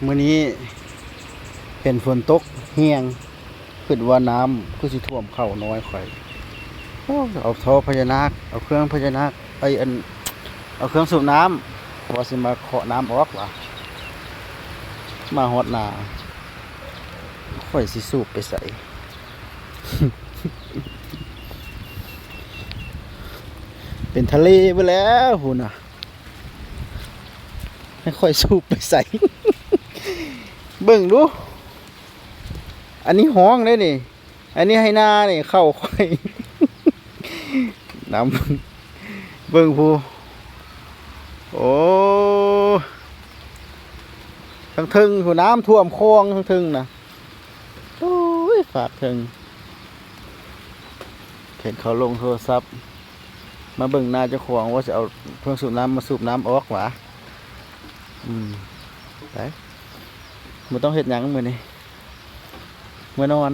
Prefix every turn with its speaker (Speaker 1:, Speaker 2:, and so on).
Speaker 1: มื้อนี้เป็นฝนตกเฮียงคิดว่าน้ำคือสิท่วมเข้าน้อยข่อยเอาท่อพญานาคเอาเครื่องพญานาคเอาเครื่องสูบน้ำว่าสิมาเคาะน้ำออกว่ะมาฮอดหน้าข่อยสิสูบไปใส่ เป็นทะเลไปแล้วหุ่นน่ะให้ค่อยสูบไปใส่ เบิ่งดูอันนี้ห้องได้นี่อันนี้ให้หน้านี่เข้าค่อย น้ำเบิ่งผู้โอ้ทั้งทึงผู้น้ำท่วมคลองทั้งทึงนะโอ้ยฝากทึงเห็นเขาลงโทรศัพท์มาเบิ่งหน้าเจ้าของว่าจะเอาเครื่องสูบน้ำมาสูบน้ำออกหวะไปมันต้องเห็ดหยังมื้อนี้มื้อนอน